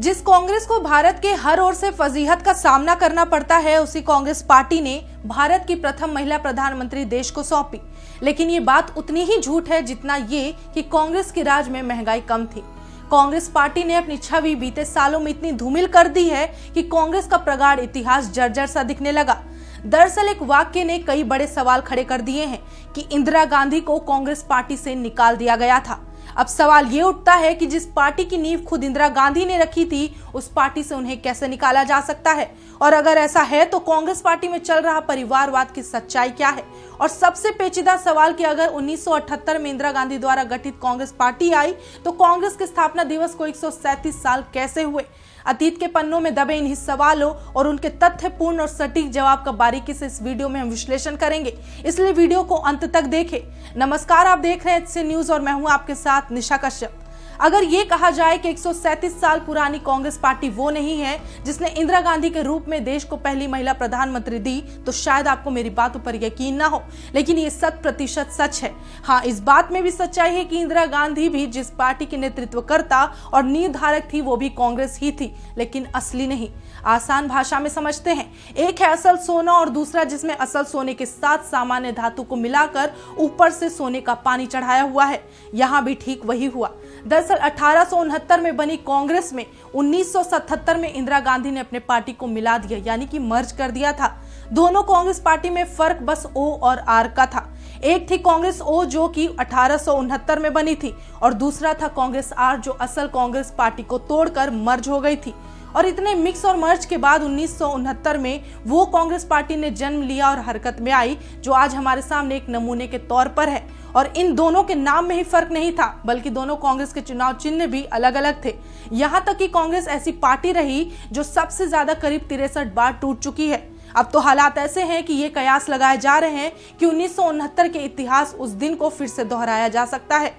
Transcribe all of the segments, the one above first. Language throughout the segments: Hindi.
जिस कांग्रेस को भारत के हर ओर से फजीहत का सामना करना पड़ता है, उसी कांग्रेस पार्टी ने भारत की प्रथम महिला प्रधानमंत्री देश को सौंपी। लेकिन ये बात उतनी ही झूठ है जितना ये कि कांग्रेस के राज में महंगाई कम थी। कांग्रेस पार्टी ने अपनी छवि बीते सालों में इतनी धूमिल कर दी है कि कांग्रेस का प्रगाढ़ इतिहास जर्जर सा दिखने लगा। दरअसल एक वाक्य ने कई बड़े सवाल खड़े कर दिए हैं कि इंदिरा गांधी को कांग्रेस पार्टी से निकाल दिया गया था। अब सवाल ये उठता है कि जिस पार्टी की नींव खुद इंदिरा गांधी ने रखी थी, उस पार्टी से उन्हें कैसे निकाला जा सकता है? और अगर ऐसा है तो कांग्रेस पार्टी में चल रहा परिवारवाद की सच्चाई क्या है? और सबसे पेचीदा सवाल कि अगर 1978 में इंदिरा गांधी द्वारा गठित कांग्रेस पार्टी आई तो कांग्रेस के स्थापना दिवस को 137 साल कैसे हुए? अतीत के पन्नों में दबे इन्हीं सवालों और उनके तथ्यपूर्ण और सटीक जवाब का बारीकी से इस वीडियो में हम विश्लेषण करेंगे, इसलिए वीडियो को अंत तक देखें। नमस्कार, आप देख रहे हैं HC न्यूज और मैं हूं आपके साथ निशा कश्यप। अगर ये कहा जाए कि 137 साल पुरानी कांग्रेस पार्टी वो नहीं है जिसने इंदिरा गांधी के रूप में देश को पहली महिला प्रधानमंत्री दी, तो शायद आपको मेरी बातों पर यकीन ना हो, लेकिन ये 100% सच है। हाँ, इस बात में भी सच्चाई है कि इंदिरा गांधी भी जिस पार्टी की नेतृत्वकर्ता और नींव धारक थी वो भी कांग्रेस ही थी, लेकिन असली नहीं। आसान भाषा में समझते हैं, एक है असल सोना और दूसरा जिसमें असल सोने के साथ सामान्य धातु को मिलाकर ऊपर से सोने का पानी चढ़ाया हुआ है। यहाँ भी ठीक वही हुआ। दरअसल 1869 में बनी कांग्रेस में 1977 में इंदिरा गांधी ने अपने पार्टी को मिला दिया, यानी कि मर्ज कर दिया था। दोनों कांग्रेस पार्टी में फर्क बस ओ और आर का था। एक थी कांग्रेस ओ जो कि 1869 में बनी थी और दूसरा था कांग्रेस आर जो असल कांग्रेस पार्टी को तोड़कर मर्ज हो गई थी। और इतने मिक्स और मर्ज के बाद 1969 में वो कांग्रेस पार्टी ने जन्म लिया और हरकत में आई जो आज हमारे सामने एक नमूने के तौर पर है। और इन दोनों के नाम में ही फर्क नहीं था, बल्कि दोनों कांग्रेस के चुनाव चिन्ह भी अलग अलग थे। यहाँ तक कि कांग्रेस ऐसी पार्टी रही जो सबसे ज्यादा करीब 63 बार टूट चुकी है। अब तो हालात ऐसे हैं कि ये कयास लगाए जा रहे हैं कि 1969 के इतिहास उस दिन को फिर से दोहराया जा सकता है।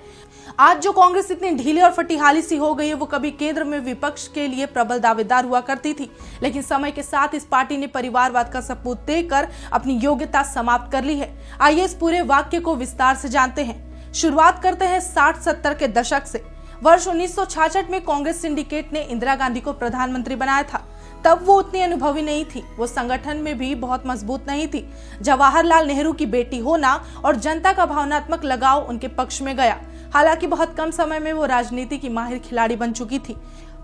आज जो कांग्रेस इतनी ढीली और फटीहाली सी हो गई है, वो कभी केंद्र में विपक्ष के लिए प्रबल दावेदार हुआ करती थी, लेकिन समय के साथ इस पार्टी ने परिवारवाद का सबूत देकर अपनी योग्यता समाप्त कर ली है। आइए इस पूरे वाक्य को विस्तार से जानते हैं। शुरुआत करते हैं 60-70 के दशक से। वर्ष 1966 में कांग्रेस सिंडिकेट ने इंदिरा गांधी को प्रधानमंत्री बनाया था। तब वो उतनी अनुभवी नहीं थी, वो संगठन में भी बहुत मजबूत नहीं थी। जवाहरलाल नेहरू की बेटी होना और जनता का भावनात्मक लगाव उनके पक्ष में गया। हालांकि बहुत कम समय में वो राजनीति की माहिर खिलाड़ी बन चुकी थी।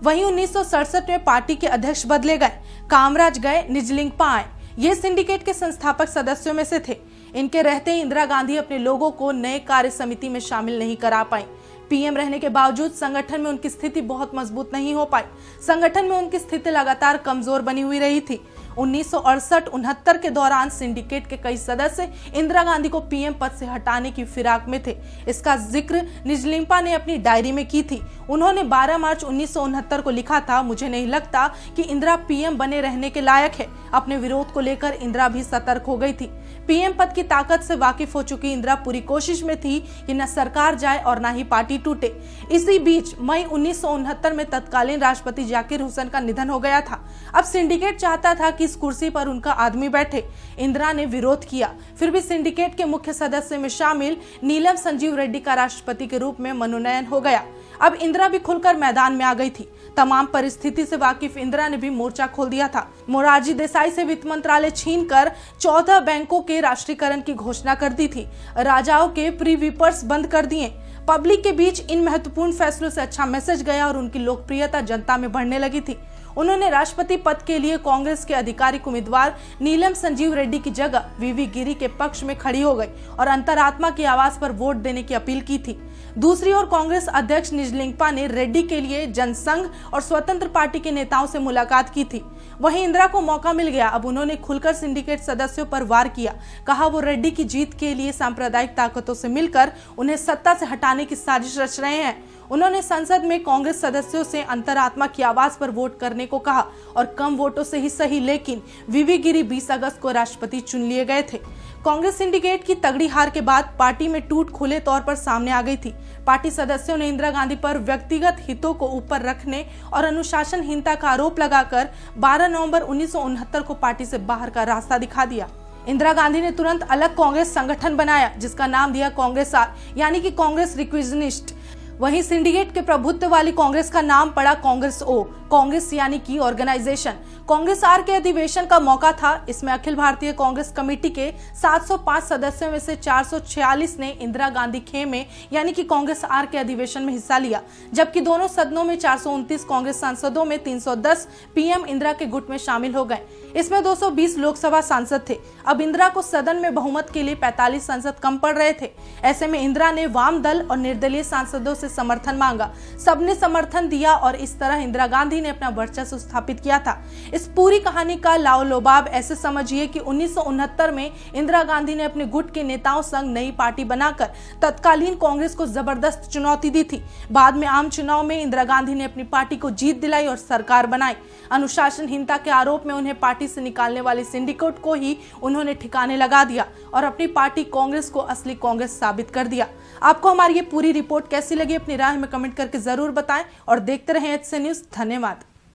वहीं 1967 में पार्टी के अध्यक्ष बदले गए, कामराज गए, निजलिंगपा आए। ये सिंडिकेट के संस्थापक सदस्यों में से थे। इनके रहते ही इंदिरा गांधी अपने लोगों को नए कार्य समिति में शामिल नहीं करा पाई। पीएम रहने के बावजूद संगठन में उनकी स्थिति बहुत मजबूत नहीं हो पाई। संगठन में उनकी स्थिति लगातार कमजोर बनी हुई रही थी। 1968-69 के दौरान सिंडिकेट के कई सदस्य इंदिरा गांधी को पीएम पद से हटाने की फिराक में थे। इसका जिक्र निजलिंगपा ने अपनी डायरी में की थी। उन्होंने 12 मार्च 1969 को लिखा था, मुझे नहीं लगता कि इंदिरा पीएम बने रहने के लायक है। अपने विरोध को लेकर इंदिरा भी सतर्क हो गई थी। पीएम पद की ताकत से वाकिफ हो चुकी इंदिरा पूरी कोशिश में थी कि न सरकार जाए और न ही पार्टी टूटे। इसी बीच मई 1969 में तत्कालीन राष्ट्रपति जाकिर हुसैन का निधन हो गया था। अब सिंडिकेट चाहता था कि इस कुर्सी पर उनका आदमी बैठे। इंदिरा ने विरोध किया, फिर भी सिंडिकेट के मुख्य सदस्य में शामिल नीलम संजीव रेड्डी का राष्ट्रपति के रूप में मनोनयन हो गया। अब इंदिरा भी खुलकर मैदान में आ गई थी। तमाम परिस्थिति से वाकिफ इंदिरा ने भी मोर्चा खोल दिया था। मोरारजी देसाई से वित्त मंत्रालय छीनकर 14 बैंकों के राष्ट्रीयकरण की घोषणा कर दी थी। राजाओं के प्रीविपर्स बंद कर दिए। पब्लिक के बीच इन महत्वपूर्ण फैसलों से अच्छा मैसेज गया और उनकी लोकप्रियता जनता में बढ़ने लगी थी। उन्होंने राष्ट्रपति पद के लिए कांग्रेस के आधिकारिक उम्मीदवार नीलम संजीव रेड्डी की जगह वीवी गिरी के पक्ष में खड़ी हो गई और अंतरात्मा की आवाज पर वोट देने की अपील की थी। दूसरी ओर कांग्रेस अध्यक्ष निजलिंगपा ने रेड्डी के लिए जनसंघ और स्वतंत्र पार्टी के नेताओं से मुलाकात की थी। वहीं इंदिरा को मौका मिल गया। अब उन्होंने खुलकर सिंडिकेट सदस्यों पर वार किया। कहा वो रेड्डी की जीत के लिए सांप्रदायिक ताकतों से मिलकर उन्हें सत्ता से हटाने की साजिश रच रहे हैं। उन्होंने संसद में कांग्रेस सदस्यों से अंतरात्मा की आवाज पर वोट करने को कहा और कम वोटों से ही सही, लेकिन वीवी गिरी 20 अगस्त को राष्ट्रपति चुन लिए गए थे। कांग्रेस सिंडिकेट की तगड़ी हार के बाद पार्टी में टूट खुले तौर पर सामने आ गई थी। पार्टी सदस्यों ने इंदिरा गांधी पर व्यक्तिगत हितों को ऊपर रखने और अनुशासनहीनता का आरोप लगाकर 12 नवंबर 1969 को पार्टी से बाहर का रास्ता दिखा दिया। इंदिरा गांधी ने तुरंत अलग कांग्रेस संगठन बनाया जिसका नाम दिया कांग्रेस आर, यानी कि कांग्रेस रिक्विजनिस्ट। वहीं सिंडिकेट के प्रभुत्व वाली कांग्रेस का नाम पड़ा कांग्रेस ओ, कांग्रेस यानी कि ऑर्गेनाइजेशन। कांग्रेस आर के अधिवेशन का मौका था। इसमें अखिल भारतीय कांग्रेस कमेटी के 705 सदस्यों में से 446 ने इंदिरा गांधी खेमे यानी कि कांग्रेस आर के अधिवेशन में हिस्सा लिया, जबकि दोनों सदनों में 429 कांग्रेस सांसदों में 310 पीएम इंदिरा के गुट में शामिल हो गए। इसमें 220 लोकसभा सांसद थे। अब इंदिरा को सदन में बहुमत के लिए 45 सांसद कम पड़ रहे थे। ऐसे में इंदिरा ने वाम दल और निर्दलीय सांसदों से समर्थन मांगा। सबने समर्थन दिया और इस तरह इंदिरा गांधी ने अपना वर्चस्व स्थापित किया था। इस पूरी कहानी का लाओ-लबाब ऐसे समझिए कि 1969 में इंदिरा गांधी ने अपने गुट के नेताओं संग नई पार्टी बनाकर तत्कालीन कांग्रेस को जबरदस्त चुनौती दी थी। बाद में आम चुनाव में इंदिरा गांधी ने अपनी पार्टी को जीत दिलाई और सरकार बनाई। अनुशासनहीनता के आरोप में उन्हें पार्टी से निकालने वाले सिंडिकेट को ही उन्होंने ठिकाने लगा दिया और अपनी पार्टी कांग्रेस को असली कांग्रेस साबित कर दिया। आपको हमारी ये पूरी रिपोर्ट कैसी लगी अपनी राय में कमेंट करके जरूर बताएं और देखते रहें एचसी न्यूज़। धन्यवाद।